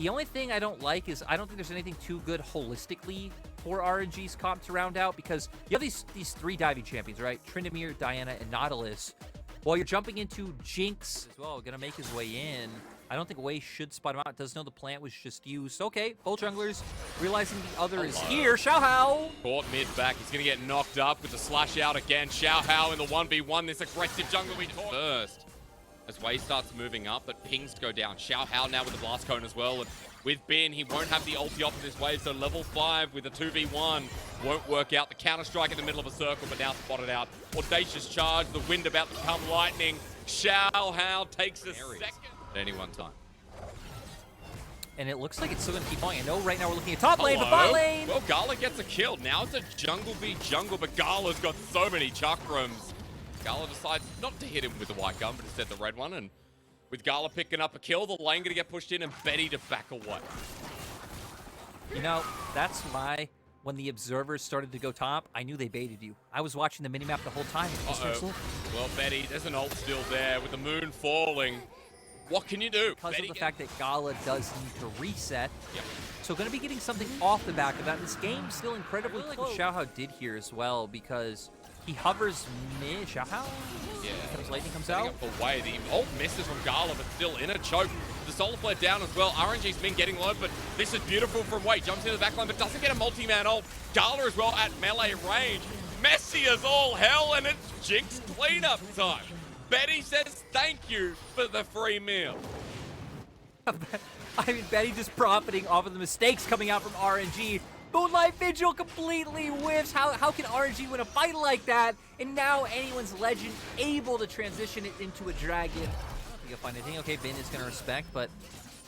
The only thing I don't like is I don't think there's anything too good holistically for RNG's comp to round out, because you have these three diving champions, right? Tryndamere, Diana, and Nautilus. While you're jumping into Jinx as well, gonna make his way in. I don't think Wei should spot him out. Does know the plant was just used. Okay, both junglers realizing the other is here. Xiaohao! Caught mid back. He's going to get knocked up with the slash out again. Xiaohao in the 1v1. This aggressive jungle we talked first. As Wei starts moving up, but pings go down. Xiaohao now with the blast cone as well. And with Bin, he won't have the ulti off of this wave, so level 5 with a 2v1 won't work out. The counter-strike in the middle of a circle, but now spotted out. Audacious charge, the wind about to come lightning. Xiaohao takes a second at any one time. And it looks like it's still going to keep going. I know right now we're looking at top lane, but bot lane! Well, Gala gets a kill. Now it's a jungle v jungle, but Gala's got so many chakrams. Gala decides not to hit him with the white gun, but instead the red one. And with Gala picking up a kill, the lane going to get pushed in and Betty to back away. You know, that's why when the observers started to go top, I knew they baited you. I was watching the minimap the whole time. Well, Betty, there's an ult still there with the moon falling. What can you do? Because of the fact that Gala does need to reset. Yep. So going to be getting something off the back of that. This game's still incredibly close. Like what Xiaohao did here as well, because he hovers mid. Xiaohao? Yeah. Lightning comes out. Up the way. The ult misses from Gala, but still in a choke. The solar flare down as well. RNG's been getting low, but this is beautiful from Wei. Jumps into the backline, but doesn't get a multi-man ult. Gala as well at melee range. Messy as all hell, and it's Jinx cleanup time. Betty says thank you for the free meal. I mean, Betty just profiting off of the mistakes coming out from RNG. Moonlight Vigil completely whiffs. How can RNG win a fight like that? And now anyone's legend able to transition it into a dragon. I don't think you'll find anything. Okay, Bin is going to respect, but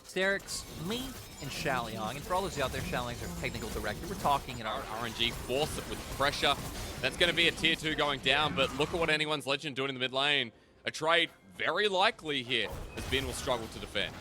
Sterix, me, and Xiaoliang. And for all those out there, Xiaoliang's our technical director. We're talking in our RNG force it with pressure. That's going to be a tier 2 going down, but look at what anyone's legend doing in the mid lane. A trade very likely here, as Bin will struggle to defend.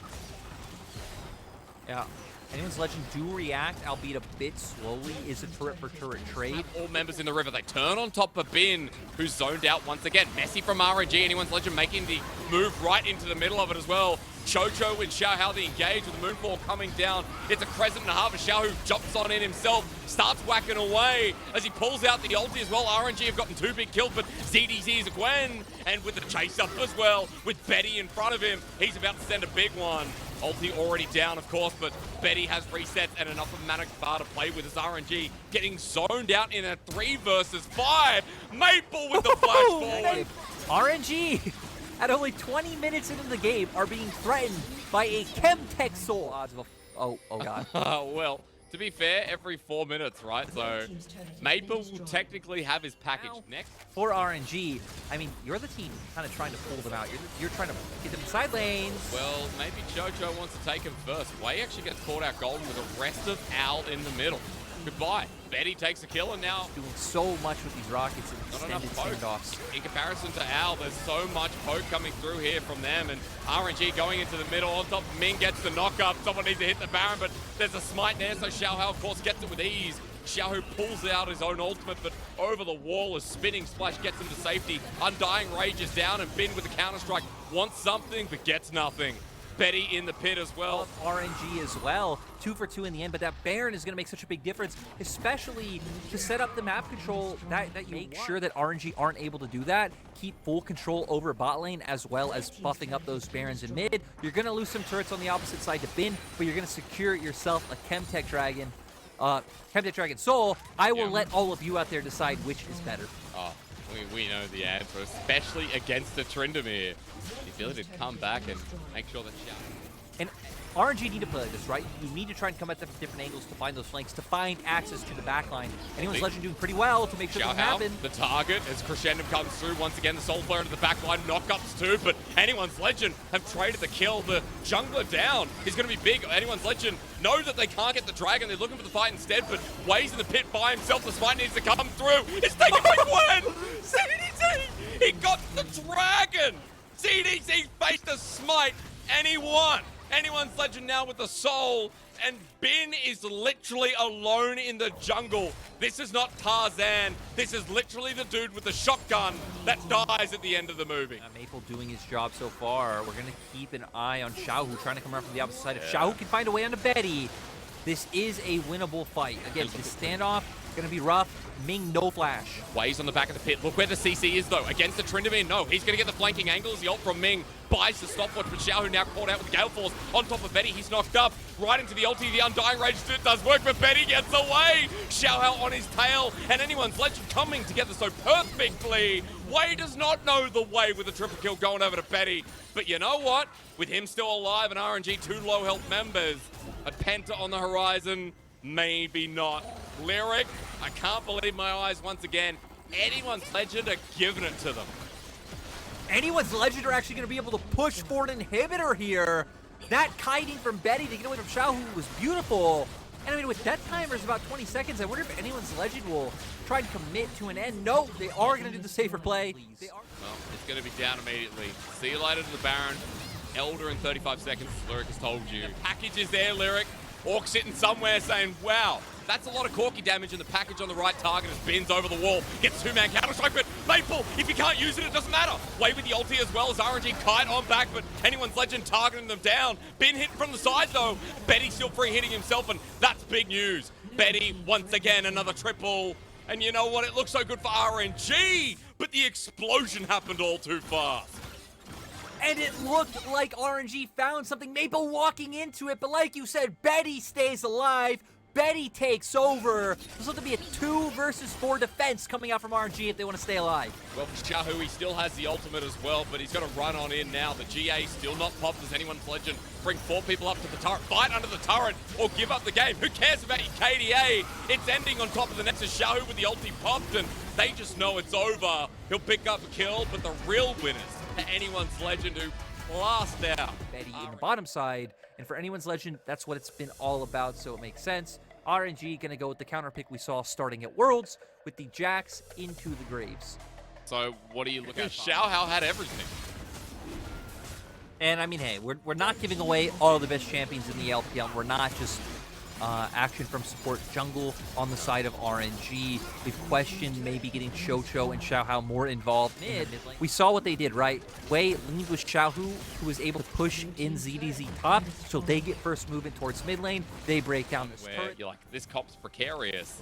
Yeah. Anyone's legend do react, albeit a bit slowly. Is a turret for turret trade. All members in the river, they turn on top of Bin, who's zoned out once again. Messy from RNG, anyone's legend making the move right into the middle of it as well. Chocho and Xiaohao the engage with the moonfall coming down. It's a crescent and a half. Xiao who jumps on in himself, starts whacking away as he pulls out the ulti as well. RNG have gotten 2 big kills, but ZDZ is Gwen, and with the chase up as well, with Betty in front of him, he's about to send a big one. Ulti already down, of course, but Betty has resets and enough of mana bar to play with as RNG getting zoned out in a 3 versus 5. Maple with the flash forward. RNG at only 20 minutes into the game are being threatened by a Chemtech soul. Odds of oh god. Well, to be fair, every 4 minutes, right? So Maple will technically have his package next. For RNG, I mean, you're the team kind of trying to pull them out. You're trying to get them in side lanes. Well, maybe Chocho wants to take him first. Wei actually gets caught out golden with the rest of Owl in the middle. Goodbye. Betty takes a kill, and now doing so much with these rockets and extended standoffs. In comparison to Owl, there's so much poke coming through here from them, and RNG going into the middle. On top, Ming gets the knock up. Someone needs to hit the Baron, but there's a smite there, so Xiaohao, of course, gets it with ease. Xiao who pulls out his own ultimate, but over the wall, a spinning splash gets him to safety. Undying Rage is down, and Bin with the counter-strike wants something, but gets nothing. Betty in the pit as well. RNG as well. 2 for 2 in the end, but that Baron is going to make such a big difference, especially to set up the map control that you make sure that RNG aren't able to do that. Keep full control over bot lane as well as buffing up those Barons in mid. You're going to lose some turrets on the opposite side to Bin, but you're going to secure yourself a Chemtech Dragon. Chemtech Dragon Soul. I will let all of you out there decide which is better. Oh, we know the answer, especially against the Tryndamere. The ability to come back and make sure that And RNG need to play this, right? You need to try and come at them from different angles to find those flanks, to find access to the backline. Anyone's legend doing pretty well to make sure that happen. The target as Crescendo comes through once again. The soul flare into the backline, knockups too, but anyone's legend have traded the kill. The jungler down is going to be big. Anyone's legend know that they can't get the dragon. They're looking for the fight instead, but Wei's in the pit by himself. The smite needs to come through. It's taken by Gwen. CDC, he got the dragon. CDC faced a smite and he won. Anyone's Legend now with the soul, and Bin is literally alone in the jungle. This is not Tarzan. This is literally the dude with the shotgun that dies at the end of the movie. Maple doing his job so far. We're going to keep an eye on Xiaohu trying to come around from the opposite side. If Xiaohu can find a way onto Betty, this is a winnable fight. Again, this standoff going to be rough. Ming, no flash. Waves on the back of the pit. Look where the CC is, though. Against the Trindamin. No, he's going to get the flanking angle as the ult from Ming buys the stopwatch, but Xiaohu now caught out with the Gale Force on top of Betty. He's knocked up right into the ulti. The Undying Rage does work, but Betty gets away. Xiaohu on his tail, and Anyone's Legend coming together so perfectly. Wei does not know the way with a triple kill going over to Betty. But you know what? With him still alive and RNG 2 low health members, a Penta on the horizon, maybe not. Lyric, I can't believe my eyes once again. Anyone's Legend are giving it to them. Anyone's Legend are actually going to be able to push for an inhibitor here. That kiting from Betty to get away from Xiaohu was beautiful. And I mean, with death timers about 20 seconds, I wonder if Anyone's Legend will try and commit to an end. No, they are going to do the safer play. Well, it's going to be down immediately. See you later to the Baron. Elder in 35 seconds, Lyric has told you. The package is there, Lyric. Orc sitting somewhere saying, wow, that's a lot of Corky damage, and the package on the right target as Bin's over the wall. Gets two-man counter-strike, but Maple, if you can't use it, it doesn't matter. Way with the ulti as well as RNG kite on back, but Anyone's Legend targeting them down. Bin hit from the side, though. Betty still free hitting himself, and that's big news. Betty, once again, another triple. And you know what? It looks so good for RNG, but the explosion happened all too fast. And it looked like RNG found something, Maple walking into it, but like you said, Betty stays alive. Betty takes over. This looks to be a 2 versus 4 defense coming out from RNG if they want to stay alive. Well, for Xiaohu, he still has the ultimate as well, but he's got to run on in now. The GA still not popped as Anyone's Legend. Bring 4 people up to the turret, fight under the turret, or give up the game. Who cares about your KDA? It's ending on top of the net as Xiaohu with the ulti popped, and they just know it's over. He'll pick up a kill, but the real winners are Anyone's Legend, who blast out. Betty in the bottom side, and for Anyone's Legend, that's what it's been all about, so it makes sense. RNG gonna go with the counter pick we saw starting at Worlds with the Jax into the Graves. So what do you look at? Xiaohu had everything. And I mean, hey, we're not giving away all the best champions in the LPL. We're not just action from support jungle on the side of RNG. We've questioned maybe getting Chocho and Xiaohu more involved mid. We saw what they did, right? Wei leaned with Xiaohu, who was able to push in ZDZ top, so they get first movement towards mid lane. They break down this turret. You're like, this cop's precarious.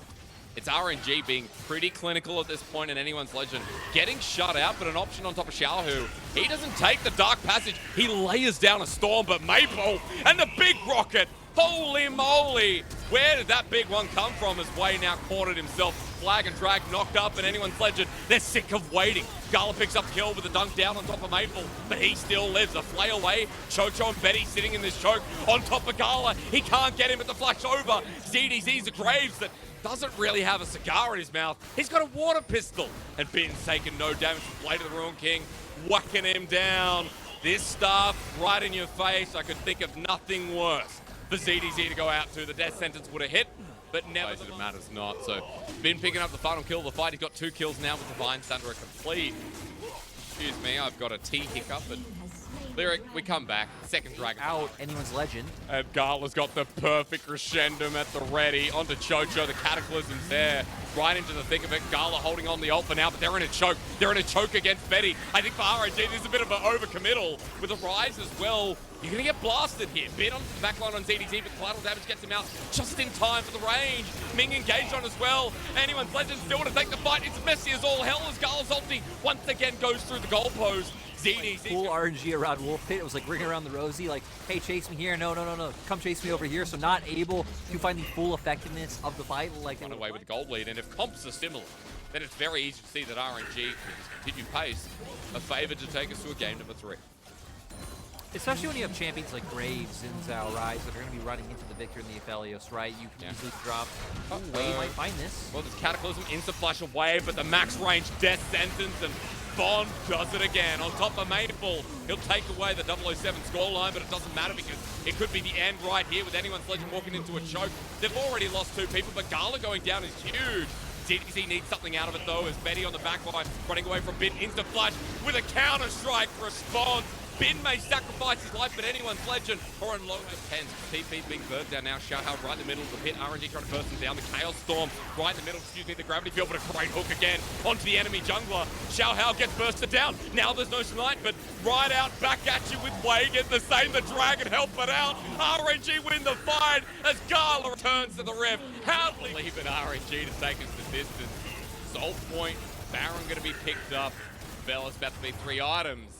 It's RNG being pretty clinical at this point in Anyone's Legend. Getting shut out, but an option on top of Xiaohu. He doesn't take the Dark Passage. He layers down a Storm, but Maple and the big rocket. Holy moly! Where did that big one come from as Wei now caught it himself? Flag and drag knocked up, and Anyone's Legend, they're sick of waiting. Gala picks up kill with a dunk down on top of Maple, but he still lives. A flail away. Chocho and Betty sitting in this choke on top of Gala. He can't get him at the flash over. ZDZ's a Graves that doesn't really have a cigar in his mouth. He's got a water pistol. And Bin's taking no damage from Blade of the Ruin King, whacking him down. This stuff right in your face. I could think of nothing worse for ZDZ to go out to. The death sentence would have hit, but never it matters not. So Bin picking up the final kill of the fight. He's got 2 kills now with Divine Thunder complete. Excuse me, I've got a T hiccup, but Lyric, we come back. Second Dragon out. Anyone's Legend. And Gala's got the perfect crescendo at the ready. Onto Chocho, the Cataclysm's there. Right into the thick of it. Gala holding on the ult for now, but they're in a choke. They're in a choke against Betty. I think for RNG, this is a bit of an overcommittal. With a Rise as well, you're going to get blasted here. Bin on the backline on ZDZ, but collateral damage gets him out just in time for the range. Ming engaged on as well. Anyone's Legend still want to take the fight. It's messy as all hell as Gala's ulti once again goes through the goalpost. ZDZ. Cool RNG around Wolf Pit. It was like ringing around the Rosie, like, hey, chase me here. No. Come chase me over here. So not able to find the full effectiveness of the fight. Like run away with the gold lead. And if comps are similar, then it's very easy to see that RNG can continue pace. A favor to take us to a game number 3. Especially when you have champions like Graves, Zinzao, Rise that are going to be running into the Victor and the Aphelios, right? You can easily drop. Wei might find this. Well, there's Cataclysm, Insta Flash away, but the max range death sentence, and Bond does it again on top of Maple. He'll take away the 007 scoreline, but it doesn't matter because it could be the end right here with Anyone's Legend walking into a choke. They've already lost 2 people, but Gala going down is huge. ZDZ needs something out of it though, as Betty on the back line running away from Bin. Instant flash with a counter strike response. Bin may sacrifice his life, but anyone's legend or in low tens. TP being burnt down now. Xiaohao right in the middle of the pit. RNG trying to burst him down. The Chaos Storm right in the middle. Excuse me, the gravity field, but a great hook again onto the enemy jungler. Xiaohao gets bursted down. Now there's no snipe, but right out back at you with Wei. Get the same, the dragon help it out. RNG win the fight as Gala returns to the rift. How leave it RNG to take us the distance. Salt Point, Baron going to be picked up. Bella's about to be 3 items.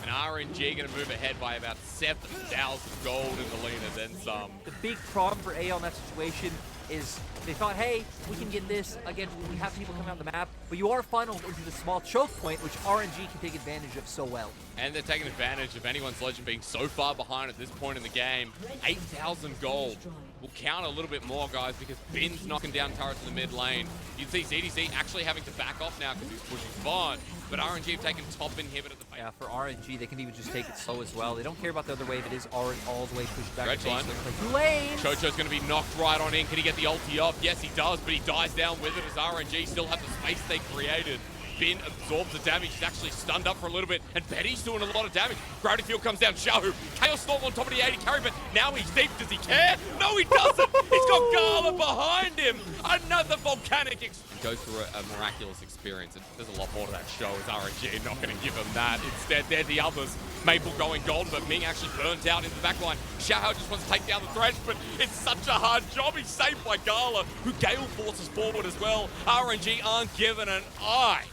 And RNG going to move ahead by about 7,000 gold in the lean and then some. The big problem for AL in that situation is they thought, hey, we can get this. Again, we have people coming out the map, but you are funneled into the small choke point, which RNG can take advantage of so well. And they're taking advantage of anyone's legend being so far behind at this point in the game. 8,000 gold will count a little bit more, guys, because Bin's knocking down turrets in the mid lane. You can see ZDC actually having to back off now because he's pushing Vaughn. But RNG have taken top inhibit at the base. Yeah, for RNG, they can even just take it slow as well. They don't care about the other wave. It is already all the way pushed back. Dredge line. Lane. Chocho's going to be knocked right on in. Can he get the ulti off? Yes, he does, but he dies down with it as RNG still have the space they created. Bin absorbs the damage. He's actually stunned up for a little bit, and Betty's doing a lot of damage. Gravity field comes down. Xiaohu, Chaos Storm on top of the 80 carry, but now he's deep. Does he care? No, he doesn't. He's got Gala behind him. Another volcanic goes through a miraculous experience, and there's a lot more to that show as RNG not going to give him that. Instead, they're the others. Maple going golden, but Ming actually burnt out into the back line. Xiaohao just wants to take down the Thresh, but it's such a hard job. He's saved by Gala, who Gale forces forward as well. RNG aren't given an eye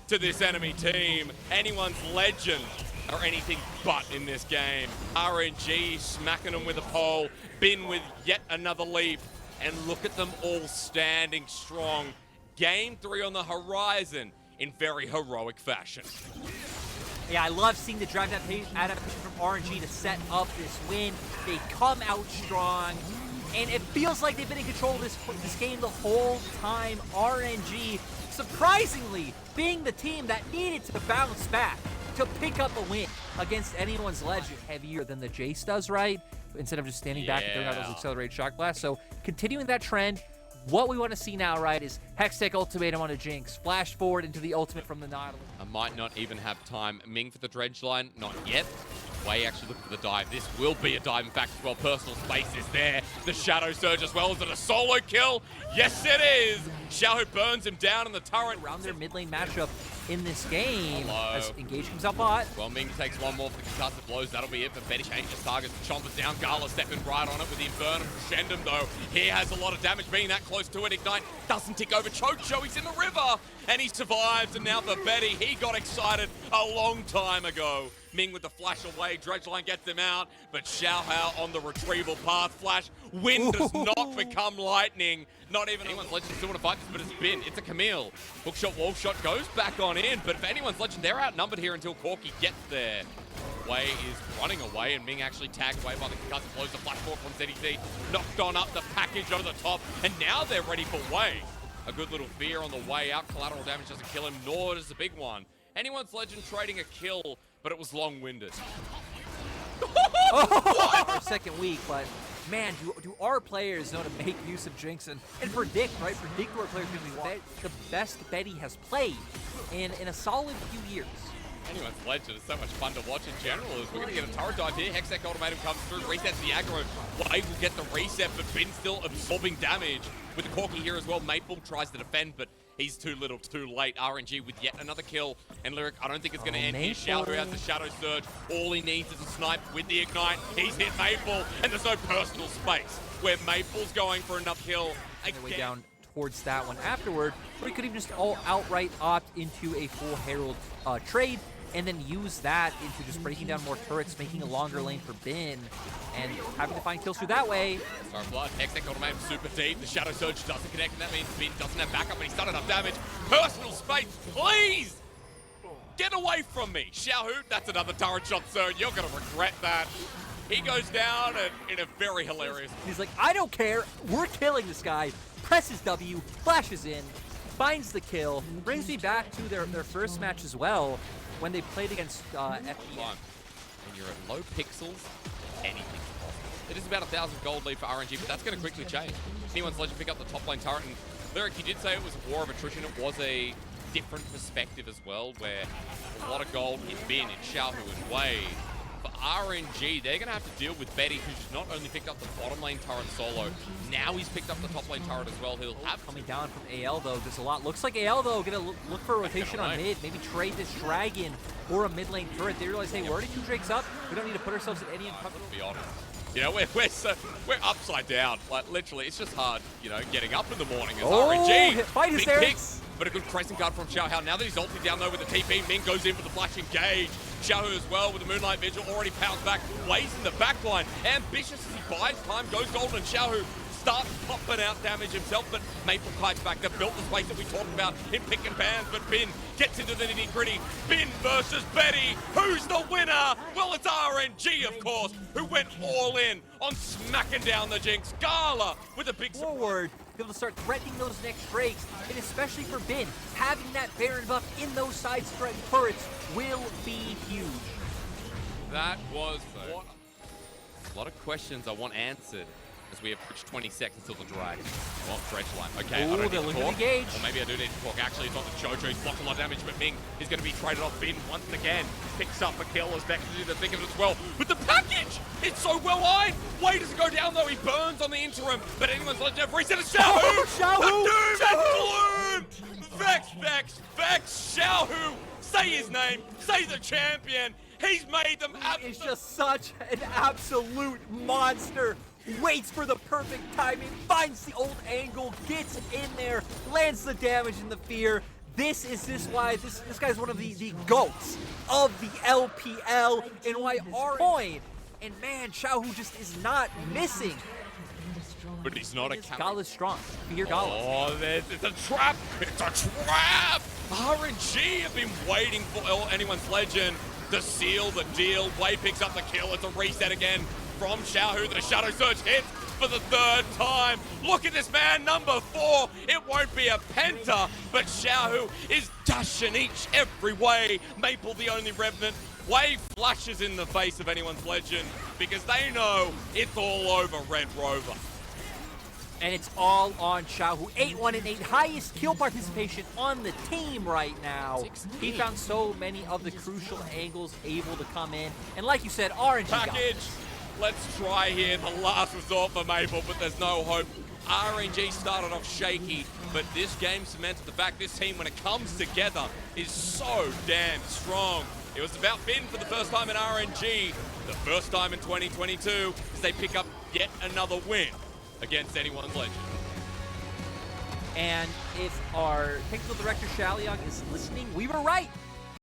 to this enemy team. Anyone's legend or anything but in this game. RNG smacking them with a pole. Bin with yet another leap. And look at them all standing strong. Game 3 on the horizon in very heroic fashion. Yeah, I love seeing the drive adaptation from RNG to set up this win. They come out strong, and it feels like they've been in control of this game the whole time. RNG, surprisingly, being the team that needed to bounce back to pick up a win against anyone's legend heavier than the Jace does, right? Instead of just standing back and throwing out those accelerated shock blasts. So continuing that trend, what we want to see now, right, is Hextech Ultimatum on a Jinx. Flash forward into the ultimate from the Nautilus. I might not even have time. Ming for the dredge line, not yet. Wei actually looking for the dive. This will be a dive. In fact, well, personal space is there. The Shadow Surge as well. Is it a solo kill? Yes, it is. Xiaohu burns him down in the turret. Around their mid lane matchup in this game. Hello. As Engage comes out bot. Well, Ming takes one more for the concussive blows. That'll be it for Betty. Changes targets. Chompers down. Gala stepping right on it with the Infernum. Crescendum, though. He has a lot of damage being that close to it. Ignite doesn't tick over Chocho. He's in the river. And he survives. And now for Betty, he got excited a long time ago. Ming with the flash away. Dredge line gets him out. But Xiaohao on the retrieval path. Flash. Wind does not become lightning. Not even anyone's legend still want to fight this, but it's Bin. It's a Camille. Hookshot, wall shot goes back on in. But if anyone's legend, they're outnumbered here until Corki gets there. Wei is running away, and Ming actually tagged away by the concussive blows. The flash forward from ZDC. Knocked on up the package over the top. And now they're ready for Wei. A good little fear on the way out. Collateral damage doesn't kill him, nor does the big one. Anyone's legend trading a kill, but it was long-winded. For a second week, but man, do our players know to make use of Jinx and predict, right? Predict where players are going to be the best Betty has played in a solid few years. Anyone's legend is so much fun to watch in general. As we're going to get a turret dive here. Hextech Ultimatum comes through, resets the aggro. Wei will get the reset, but Bin's still absorbing damage. With the Corki here as well, Maple tries to defend, but he's too little, too late. RNG with yet another kill. And Lyric, I don't think it's going to end here. Xiao has the Shadow Surge. All he needs is a snipe with the Ignite. He's hit Maple, and there's no personal space where Maple's going for another kill. Way down towards that one afterward, or he could even just outright opt into a full Herald trade and then use that into just breaking down more turrets, making a longer lane for Bin, and having to find kills through that way. Sorry, Blood. Hextech Ultimatum super deep. The Shadow Surge doesn't connect, and that means Bin doesn't have backup, but he's done enough damage. Personal space, please! Get away from me! Xiaohu, that's another turret shot, sir. You're going to regret that. He goes down in a very hilarious... He's like, I don't care. We're killing this guy. Presses W, flashes in, finds the kill, brings me back to their first match as well, when they played against FPL. When you're at low pixels, anything's possible. It is about 1,000 gold lead for RNG, but that's going to quickly change. Anyone's legend pick up the top lane turret, and Lyric, you did say it was a war of attrition. It was a different perspective as well, where a lot of gold hit Bin and Xiaohu and Wei. for RNG, they're going to have to deal with Betty, who's not only picked up the bottom lane turret solo, now he's picked up the top lane turret as well. He'll have coming down from AL though, does a lot. Looks like AL though gonna look for a rotation on mid, maybe trade this dragon or a mid lane turret. They realize, hey, we're already 2 Drakes up. We don't need to put ourselves in any Let's be honest. You know, we're upside down. Like, literally, it's just hard, you know, getting up in the morning as RNG. Fight is big there. pick, but a good crescent guard from Xiaohao. Now that he's ulted down, though, with the TP, Ming goes in with the flash engage. Xiaohao as well with the Moonlight Vigil, already pounced back. Waze in the backline. Ambitious as he buys time, goes golden, and Xiaohao starts popping out damage himself, but Maple kites back. They've built the space that we talked about in pick and pans, but Bin gets into the nitty-gritty. Bin versus Betty. Who's the winner? Well, it's RNG, of course, who went all in on smacking down the Jinx. Gala with a big forward, be able to start threatening those next Drakes, and especially for Bin, having that Baron buff in those side threat turrets will be huge. That was a lot of questions I want answered as we approach 20 seconds till the drag. Well, dredge line. Okay, Ooh, I don't need to talk. engage. Or maybe I do need to talk. Actually, it's not the Jojo. He's blocked a lot of damage, but Ming is going to be traded off. Bin once again picks up a kill as Vex is in the thick of it as well. But the package! It's so well eyed. Way doesn't go down though. He burns on the interim, but anyone's legend of reset. Xiaohao! Xiaohao! The doom and gloom! Vex! Xiaohao! Say his name. Say the champion. He's made them. He's just such an absolute monster. Waits for the perfect timing, finds the old angle, gets in there, lands the damage and the fear. This guy's one of the GOATs of the LPL, and why our point. And man, Xiaohao just is not missing. But he's not a Gala's strong. Fear Gala. Oh, it's a trap! It's a trap! RNG have been waiting for anyone's legend to seal the deal. Way picks up the kill. It's a reset again from Xiaohao. The Shadow Surge hits for the 3rd time. Look at this man, number 4. It won't be a penta, but Xiaohao is dashing every way. Maple the only revenant. Way flashes in the face of anyone's legend because they know it's all over Red Rover. And it's all on Xiaohao. 8-1 and 8, highest kill participation on the team right now. 16. He found so many of the crucial angles able to come in. And like you said, RNG package. Let's try here, the last resort for Maple, but there's no hope. RNG started off shaky, but this game cemented the fact this team, when it comes together, is so damn strong. It was about Bin for the first time in RNG, the first time in 2022, as they pick up yet another win against anyone's legend. And if our technical director Shaliang is listening, we were right.